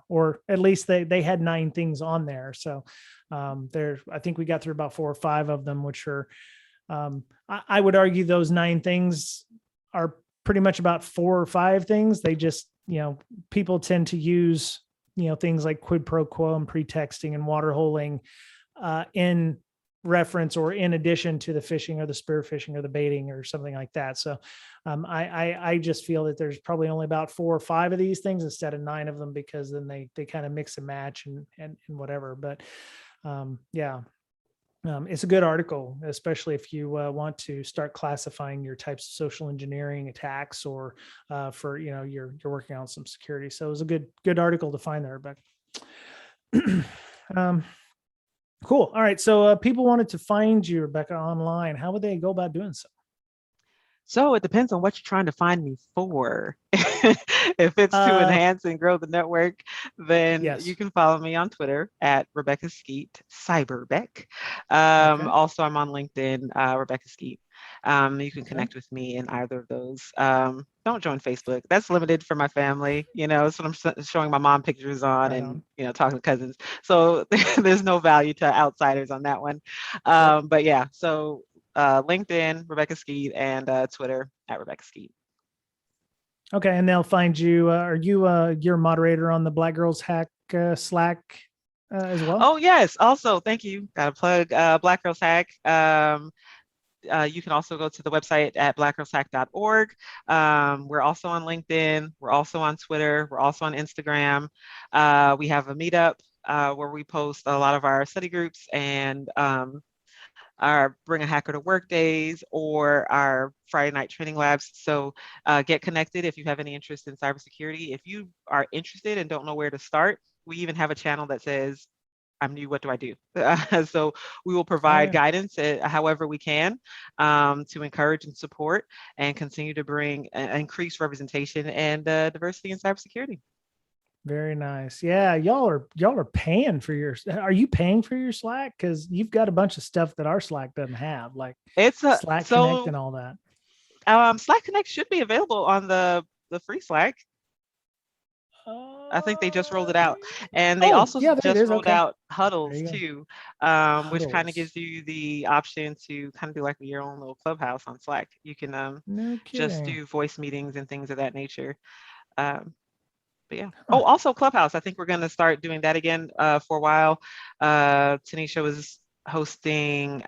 Speaker 1: or at least they had 9 things on there. So I think we got through about 4 or 5 of them, which are, I would argue those 9 things are pretty much about 4 or 5 things. They just, people tend to use, things like quid pro quo and pretexting and water holing in reference or in addition to the fishing or the spear fishing or the baiting or something like that. So I just feel that there's probably only about 4 or 5 of these things instead of 9 of them, because then they kind of mix and match and whatever. But it's a good article, especially if you want to start classifying your types of social engineering attacks, or for, you're working on some security. So it was a good article to find there, Rebekah. Cool. All right. So people wanted to find you, Rebekah, online. How would they go about doing so?
Speaker 2: So it depends on what you're trying to find me for. If it's to enhance and grow the network, then
Speaker 1: yes,
Speaker 2: you can follow me on Twitter at Rebekah Skeete, CyberBec. Also, I'm on LinkedIn, Rebekah Skeete. You can connect with me in either of those. Don't join Facebook. That's limited for my family. That's what I'm showing my mom pictures on, and talking to cousins. So there's no value to outsiders on that one. But yeah, so LinkedIn, Rebekah Skeete, and Twitter at Rebekah Skeete.
Speaker 1: Okay, and they'll find you. Are you you're a moderator on the BlackGirlsHack Slack as well?
Speaker 2: Oh yes. Also, thank you. Got to plug BlackGirlsHack. You can also go to the website at BlackGirlsHack.org. We're also on LinkedIn. We're also on Twitter. We're also on Instagram. We have a meetup where we post a lot of our study groups and our Bring a Hacker to Work days, or our Friday night training labs. So get connected if you have any interest in cybersecurity. If you are interested and don't know where to start, we even have a channel that says, I'm new, what do I do? So we will provide guidance however we can to encourage and support and continue to bring increased representation and diversity in cybersecurity.
Speaker 1: Very nice. Yeah, y'all are paying for your. Are you paying for your Slack? Because you've got a bunch of stuff that our Slack doesn't have, like Slack Connect and all that.
Speaker 2: Slack Connect should be available on the free Slack. I think they just rolled it out, and they also just rolled out huddles too, which kind of gives you the option to kind of do like your own little clubhouse on Slack. You can just do voice meetings and things of that nature. But yeah. Oh, also Clubhouse. I think we're going to start doing that again for a while. Tennisha was hosting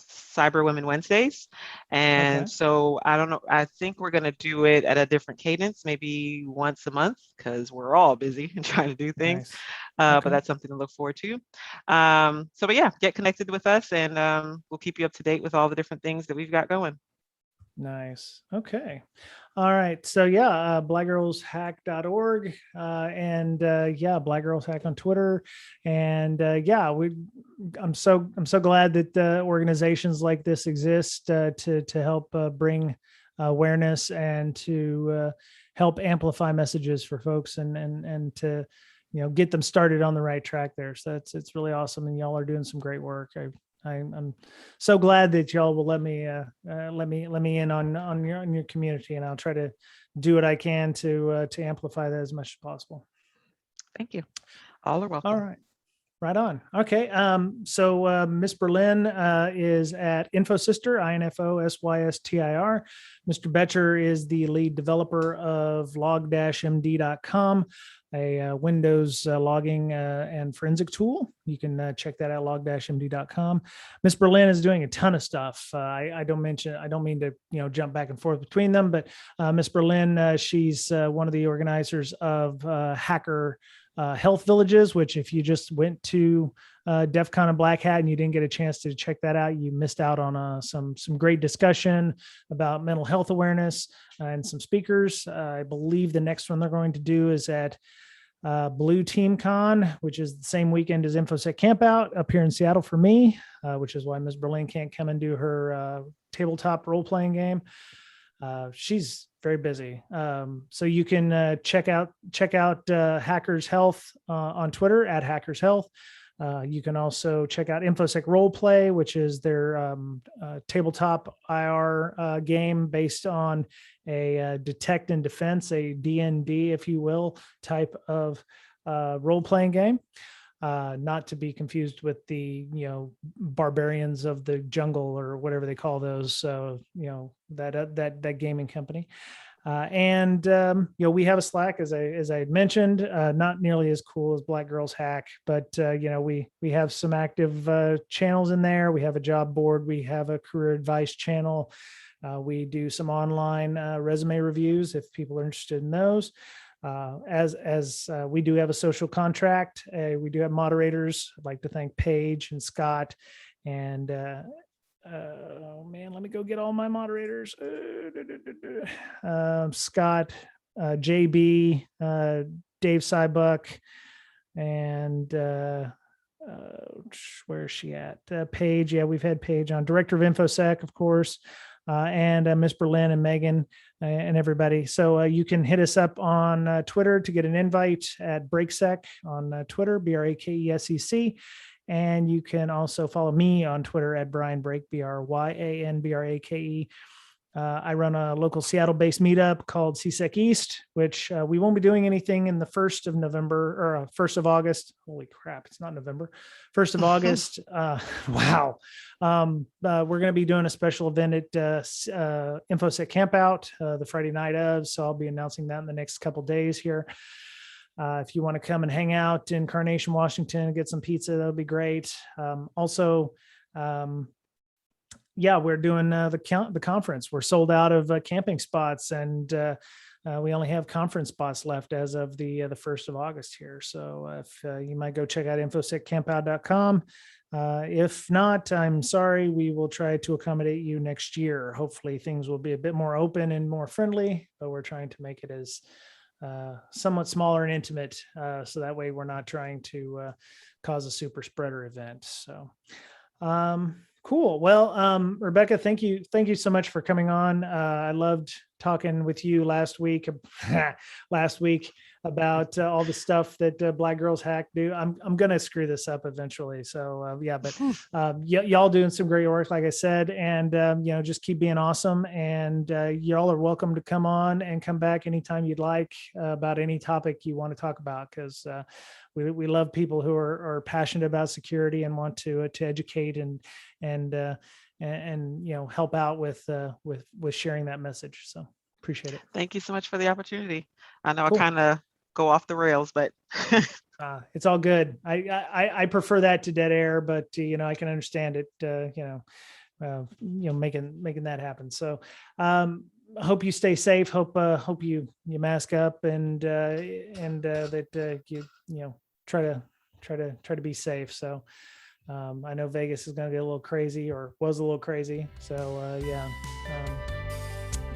Speaker 2: Cyber Women Wednesdays. And so I don't know, I think we're going to do it at a different cadence, maybe once a month, because we're all busy and trying to do things. But that's something to look forward to. But yeah, get connected with us, and we'll keep you up to date with all the different things that we've got going.
Speaker 1: Nice. Okay. All right. So yeah, blackgirlshack.org and BlackGirlsHack on Twitter. And I'm so glad that organizations like this exist to help bring awareness and to help amplify messages for folks and to get them started on the right track there. So it's really awesome, and y'all are doing some great work. I'm so glad that y'all will let me in on your community, and I'll try to do what I can to amplify that as much as possible.
Speaker 2: Thank you. All are welcome.
Speaker 1: All right. Right on. Okay. So Miss Berlin is at InfoSystir, INFOSYSTIR. Mr. Betcher is the lead developer of log-md.com, a Windows logging and forensic tool. You can check that out, log-md.com. Miss Berlin is doing a ton of stuff. I don't mean to jump back and forth between them, but Miss Berlin, she's one of the organizers of Hacker Health Villages, which if you just went to DEF CON and Black Hat and you didn't get a chance to check that out, you missed out on some great discussion about mental health awareness and some speakers. I believe the next one they're going to do is at Blue Team Con, which is the same weekend as InfoSec Campout up here in Seattle for me, which is why Ms. Berlin can't come and do her tabletop role-playing game. She's very busy. So you can check out Hackers Health on Twitter at Hackers Health. You can also check out InfoSec Roleplay, which is their tabletop IR game based on a detect and defense, a D&D, if you will, type of role-playing game. Not to be confused with the, barbarians of the jungle or whatever they call those. So, that gaming company. We have a Slack, as I had mentioned, not nearly as cool as BlackGirlsHack, but we have some active channels in there. We have a job board. We have a career advice channel. We do some online resume reviews if people are interested in those. As we do have a social contract, we do have moderators. I'd like to thank Paige and Scott and oh man, let me go get all my moderators. Scott, JB, Dave Cybuck, and where is she at? Paige. Yeah, we've had Paige on. Director of InfoSec, of course, and Miss Berlin and Megan and everybody. So you can hit us up on Twitter to get an invite at BrakeSec on Twitter, BRAKESEC. And you can also follow me on Twitter at Brian Brake, BRYANBRAKE. I run a local Seattle-based meetup called CSEC East, which we won't be doing anything in the 1st of November or 1st of August. Holy crap, it's not November. 1st of August. Wow. We're going to be doing a special event at InfoSec Campout the Friday night of. So I'll be announcing that in the next couple of days here. If you want to come and hang out in Carnation, Washington, and get some pizza, that'll be great. We're doing the conference. We're sold out of camping spots, and we only have conference spots left as of the 1st of August here. So if you might go check out infosecampout.com. If not, I'm sorry. We will try to accommodate you next year. Hopefully things will be a bit more open and more friendly, but we're trying to make it as somewhat smaller and intimate, so that way we're not trying to cause a super spreader event. So cool. Well, Rebekah, thank you so much for coming on. I loved talking with you last week about all the stuff that BlackGirlsHack do. I'm gonna screw this up eventually. So y'all doing some great work, like I said, and just keep being awesome. And y'all are welcome to come on and come back anytime you'd like about any topic you want to talk about, because we love people who are passionate about security and want to educate and help out with sharing that message. So appreciate it.
Speaker 2: Thank you so much for the opportunity. I know
Speaker 1: Cool.
Speaker 2: I kind of go off the rails, but
Speaker 1: it's all good. I prefer that to dead air, but I can understand it. Making that happen. So hope you stay safe. Hope you mask up and that you try to be safe. So I know Vegas is going to get a little crazy, or was a little crazy. So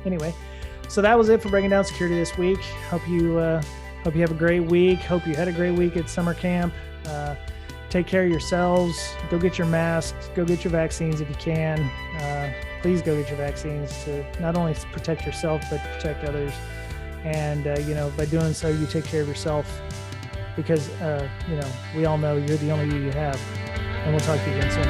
Speaker 1: anyway, so that was it for Breaking Down Security this week. Hope you have a great week. Hope you had a great week at summer camp. Take care of yourselves. Go get your masks. Go get your vaccines if you can. Please go get your vaccines to not only protect yourself, but protect others. And, by doing so, you take care of yourself, because, we all know you're the only you have. And we'll talk to you again soon.